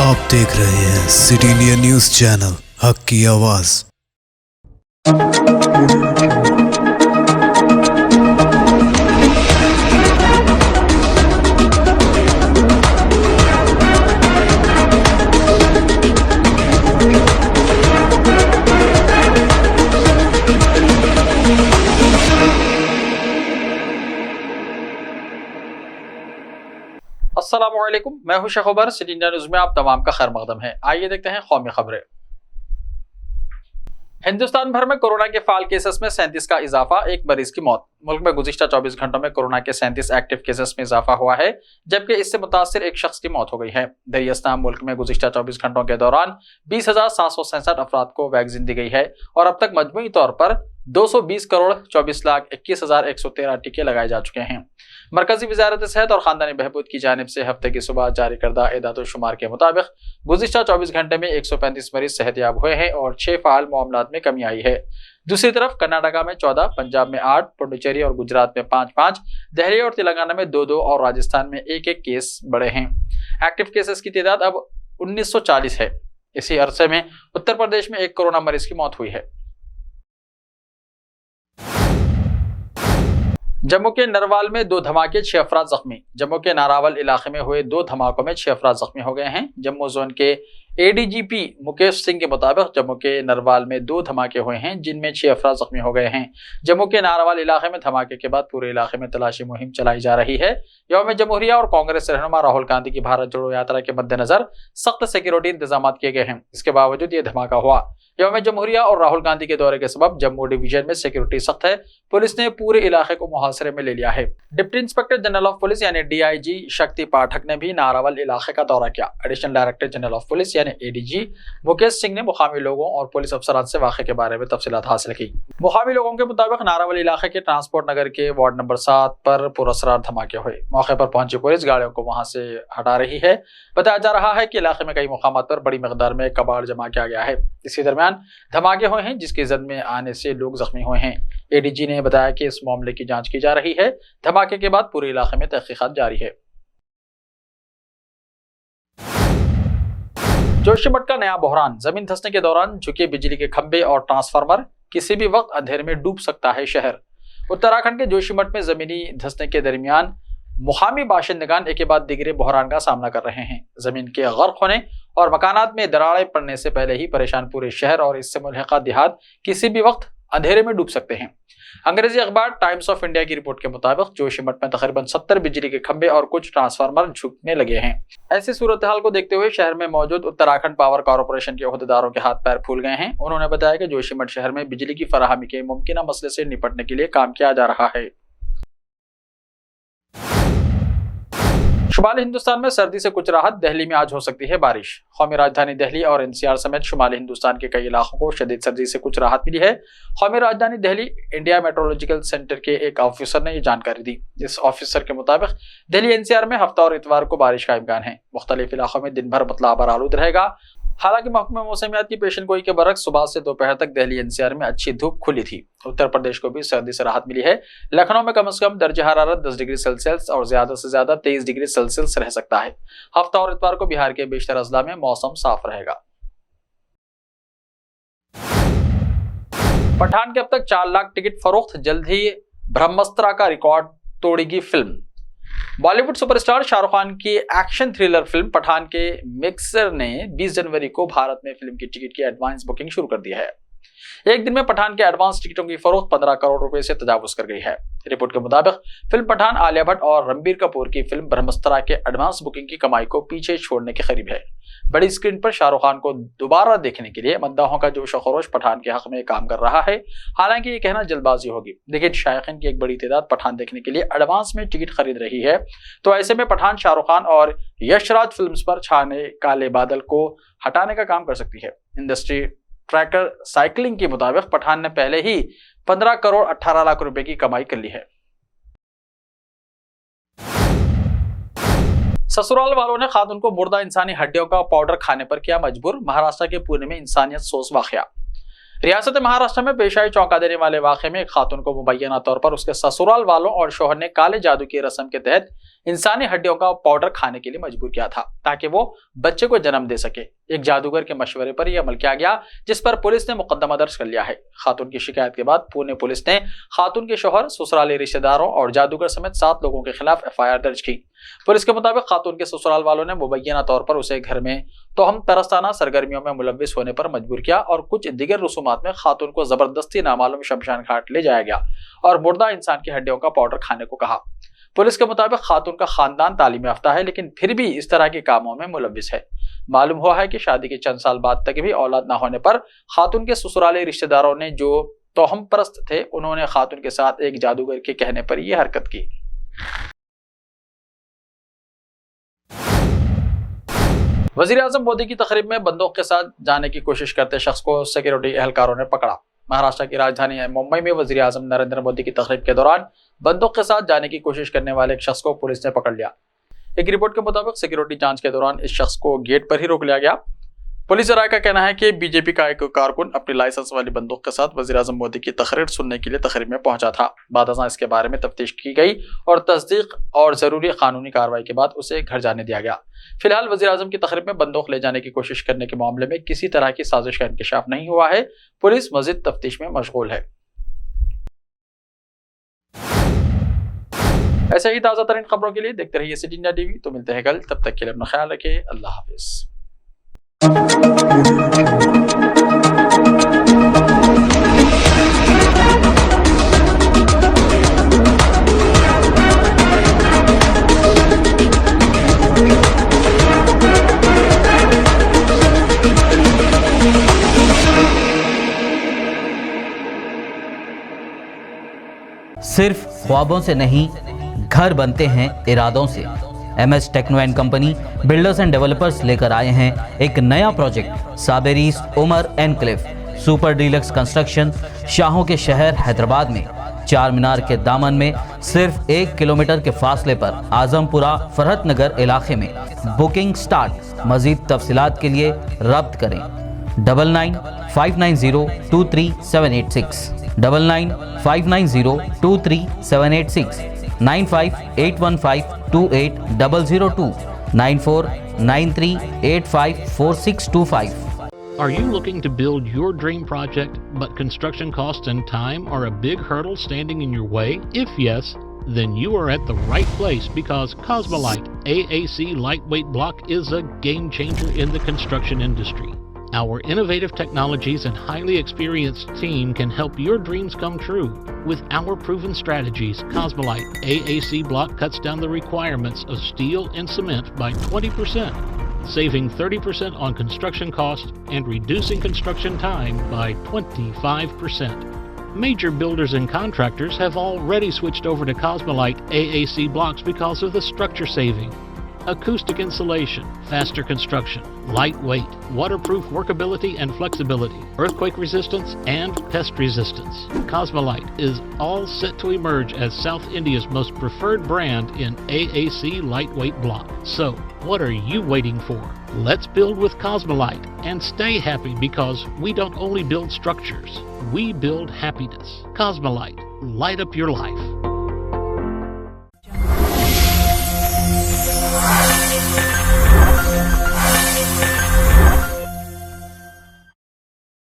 आप देख रहे हैं सिटी इंडिया न्यूज चैनल, हक की आवाज। अस्सलामुअलैकुम, मैं हूं Sheikh Umar. City India News में आप तमाम का खैर मकदम है। आइए देखते हैं कौमी खबरें। हिंदुस्तान भर में कोरोना के फाल केसेस में 37 का इजाफा, एक मरीज की मौत। मुल्क में गुज़िश्ता 24 घंटों में कोरोना के 37 एक्टिव केसेस में इजाफा हुआ है, जबकि इससे मुतासिर एक शख्स की मौत हो गई है। दरियास्तान मुल्क में गुज़िश्ता 24 घंटों के दौरान 20,767 अफराद को वैक्सीन दी गई है और अब तक मजमूई तौर पर 220,24,21,113 टीके लगाए जा चुके हैं। मरकजी वजारत सेहत और खानदानी बहबूद की जानिब से हफ्ते की सुबह जारी करदा एदाद-ओ-शुमार के मुताबिक गुज़िश्ता 24 घंटे में 135 मरीज सेहतयाब हुए हैं और 6 फाल मामलात में कमी आई है। दूसरी तरफ कर्नाटका में 14, पंजाब में 8, पुडुचेरी और गुजरात में 5-5, दिल्ली और तेलंगाना में 2-2 और राजस्थान में 1-1 केस बढ़े हैं। एक्टिव केसेस की तादाद अब 1940 है। इसी अरसे में उत्तर प्रदेश में एक कोरोना मरीज की मौत हुई है। जम्मू के नरवाल में 2 धमाके, 6 अफराद जख्मी। जम्मू के नारावल इलाके में हुए 2 धमाकों में 6 अफराद जख्मी हो गए हैं। जम्मू जोन के एडीजीपी मुकेश सिंह के मुताबिक जम्मू के नरवाल में 2 धमाके हुए हैं, जिनमें 6 अफराद जख्मी हो गए हैं। जम्मू के नारावल इलाके में धमाके के बाद पूरे इलाके में तलाशी मुहिम चलाई जा रही है। यौम जमहूरिया और कांग्रेस रहनुमा राहुल गांधी की भारत जोड़ो यात्रा के मद्देनजर सख्त सिक्योरिटी इंतजाम किए गए हैं। इसके बावजूद ये धमाका हुआ। यौम जमहूरिया और राहुल गांधी के दौरे के सबब जम्मू डिवीजन में सिक्योरिटी सख्त है। पुलिस ने पूरे इलाके को मुहासरे में ले लिया है। Deputy inspector general of police यानी डीआईजी शक्ति पाठक ने भी नारावल इलाके का दौरा किया। Additional director general of police यानी एडीजी मुकेश सिंह ने मुकामी लोगों और पुलिस अफसरान से वाक़े के बारे में तफसीलात हासिल की। मुकामी लोगों के मुताबिक नारावल इलाके के ट्रांसपोर्ट नगर के वार्ड नंबर 7 पर पुरअसरार धमाके हुए। मौके पर पहुंची पुलिस गाड़ियों को वहां से हटा रही है। बताया जा रहा है कि इलाके में कई मुकामात पर बड़ी मकदार में कबाड़ जमा किया गया है। इसी दरमियान धमाके हुए हैं, जिसकी जद में आने से लोग जख्मी हुए हैं। एडीजी ने बताया कि इस मामले की जांच की जा रही है। धमाके के बाद पूरे इलाके में तहकीकात जारी है। जोशीमठ का नया बहरान, जमीन धंसने के दौरान झुके बिजली के खंभे और ट्रांसफार्मर, किसी भी वक्त अंधेरे में डूब सकता है शहर। उत्तराखंड के जोशीमठ में जमीनी धंसने के दरमियान मुकामी बाशिंदगान एक के बाद दिगरे बहरान का सामना कर रहे हैं। जमीन के गर्क होने और मकानात में दरारें पड़ने से पहले ही परेशान पूरे शहर और इससे मुल्हिका देहात किसी भी वक्त अंधेरे में डूब सकते हैं। अंग्रेजी अखबार टाइम्स ऑफ इंडिया की रिपोर्ट के मुताबिक जोशीमठ में तकरीबन 70 बिजली के खंभे और कुछ ट्रांसफार्मर झुकने लगे हैं। ऐसी सूरत हाल को देखते हुए शहर में मौजूद उत्तराखंड पावर कॉरपोरेशन के ओहदेदारों के हाथ पैर फूल गए हैं। उन्होंने बताया कि जोशीमठ शहर में बिजली की फराहमी के मुमकिन मसले से निपटने के लिए काम किया जा रहा है। शुमाली हिंदुस्तान में सर्दी से कुछ राहत, दिल्ली में आज हो सकती है बारिश। कौमी राजधानी दिल्ली और एनसीआर समेत शुमाली हिंदुस्तान के कई इलाकों को शदीद सर्दी से कुछ राहत मिली है। कौमी राजधानी दिल्ली इंडिया मेट्रोलॉजिकल सेंटर के एक ऑफिसर ने ये जानकारी दी। इस ऑफिसर के मुताबिक दिल्ली एनसीआर में हफ्ता और इतवार को बारिश का इम्कान है। मुख्तलिफ इलाकों में दिन भर मतला आबर आलूद रहेगा। हालांकि महकमा मौसमियात की पेशनगोई के बरक्स सुबह से दोपहर तक दिल्ली एनसीआर में अच्छी धूप खुली थी। उत्तर प्रदेश को भी सर्दी से राहत मिली है। लखनऊ में कम से कम दर्ज हरारत 10 डिग्री सेल्सियस और ज्यादा से ज्यादा 23 डिग्री सेल्सियस रह सकता है। हफ्ता और इतवार को बिहार के बेशतर अजला में मौसम साफ रहेगा। पठान के अब तक 4 लाख टिकट फरोख्त, जल्द ही ब्रह्मास्त्र का रिकॉर्ड तोड़ेगी film. Bollywood superstar Shahrukh Khan की एक्शन थ्रिलर फिल्म पठान के मिक्सर ने 20 जनवरी को भारत में फिल्म की टिकट की एडवांस बुकिंग शुरू कर दी है। एक दिन में पठान के एडवांस टिकटों की फरोख्त 15 करोड़ रुपए से तजावुज कर गई है। रिपोर्ट के मुताबिक फिल्म पठान आलिया भट्ट और रणबीर कपूर की फिल्म ब्रह्मास्त्र के एडवांस बुकिंग की कमाई को पीछे छोड़ने के करीब है। बड़ी स्क्रीन पर शाहरुख खान को दोबारा देखने के लिए मद्दाहों का जोश खरोश पठान के हक में काम कर रहा है। हालांकि ये कहना जल्दबाजी होगी, लेकिन शायकीन की एक बड़ी तादाद पठान देखने के लिए एडवांस में टिकट खरीद रही है। तो ऐसे में पठान शाहरुख खान और यशराज फिल्म्स पर छाने काले बादल को हटाने का काम कर सकती है। इंडस्ट्री ट्रैकर साइकिलिंग के मुताबिक पठान ने पहले ही 15 करोड़ 18 लाख रुपए की कमाई कर ली है। ससुराल वालों ने खातून को मुर्दा इंसानी हड्डियों का पाउडर खाने पर किया मजबूर। महाराष्ट्र के पुणे में इंसानियत सोच वाकया। रियासत महाराष्ट्र में पेश आए चौंका देने वाले वाकये में एक खातून को मुबैना तौर पर उसके ससुराल वालों और शोहर ने काले जादू की रस्म के तहत इंसानी हड्डियों का पाउडर खाने के लिए मजबूर किया था ताकि वो बच्चे को जन्म दे सके। एक जादूगर के मशवरे पर यह अमल किया गया, जिस पर पुलिस ने मुकदमा दर्ज कर लिया है। खातून की शिकायत के बाद पुणे पुलिस ने खातून के शौहर, ससुराली रिश्तेदारों और जादूगर समेत 7 लोगों के खिलाफ FIR दर्ज की। पुलिस के मुताबिक खातून के ससुराल वालों ने मुबैना तौर पर उसे घर में तोहम परस्ताना सरगर्मियों में मुलव्विस होने पर मजबूर किया और कुछ दिगर रसूमात में खातून को जबरदस्ती नामालूम शमशान घाट ले जाया गया और मुर्दा इंसान की हड्डियों का पाउडर खाने को कहा। पुलिस के मुताबिक खातून का खानदान तालीम याफ्ता है, लेकिन फिर भी इस तरह के कामों में मुलव्विस है। मालूम हुआ है कि शादी के चंद साल बाद तक भी औलाद न होने पर खातून के ससुराली रिश्तेदारों ने, जो तोहम परस्त थे, उन्होंने खातून के साथ एक जादूगर के कहने पर यह हरकत की। वजीर आजम मोदी की तकरीब में बंदूक के साथ जाने की कोशिश करते शख्स को सिक्योरिटी एहलकारों ने पकड़ा। महाराष्ट्र की राजधानी मुंबई में वजीर आजम नरेंद्र मोदी की तकरीब के दौरान बंदूक के साथ जाने की कोशिश करने वाले एक शख्स को पुलिस ने पकड़ लिया। एक रिपोर्ट के मुताबिक सिक्योरिटी जांच के दौरान इस शख्स को गेट पर ही रोक लिया गया। पुलिस राय का कहना है कि बीजेपी का एक कारकुन अपनी लाइसेंस वाली बंदूक के साथ वजीर आजम मोदी की तकरीर सुनने के लिए तकरीब में पहुंचा था। बाद इसके बारे में तफ्तीश की गई और तस्दीक और जरूरी कानूनी कार्रवाई के बाद उसे घर जाने दिया गया। फिलहाल वजीर आजम की तकरीब में बंदूक ले जाने की कोशिश करने के मामले में किसी तरह की साजिश का इंकशाफ नहीं हुआ है। पुलिस मजीद तफ्तीश में मशगूल है। ऐसे ही ताज़ा तरीन खबरों के लिए देखते रहिए सिटी इंडिया टीवी। तो मिलते हैं कल, तब तक के लिए अपना ख्याल रखिए। अल्लाह हाफिज। सिर्फ ख्वाबों से नहीं, घर बनते हैं इरादों से। MS techno and company builders and developers लेकर आए हैं एक नया प्रोजेक्ट, साबेरीज Umar enclave super deluxe construction. शाहों के शहर हैदराबाद में चार मीनार के दामन में सिर्फ 1 किलोमीटर के फासले पर आजमपुरा फरहत नगर इलाके में। Booking start. मजीद तफसीलात के लिए रब्त करें 9959023786 9959023786 9581528002 9493854625। Are you looking to build your dream project, but construction costs and time are a big hurdle standing in your way? If yes, then you are at the right place, because Cosmolite AAC lightweight block is a game changer in the construction industry. Our innovative technologies and highly experienced team can help your dreams come true. With our proven strategies, Cosmolite AAC block cuts down the requirements of steel and cement by 20%, saving 30% on construction costs and reducing construction time by 25%. Major builders and contractors have already switched over to Cosmolite AAC blocks because of the structure saving, acoustic insulation, faster construction, lightweight, waterproof workability and flexibility, earthquake resistance, and pest resistance. Cosmolite is all set to emerge as South India's most preferred brand in AAC lightweight block. So, what are you waiting for? Let's build with Cosmolite and stay happy, because we don't only build structures, we build happiness. Cosmolite, light up your life.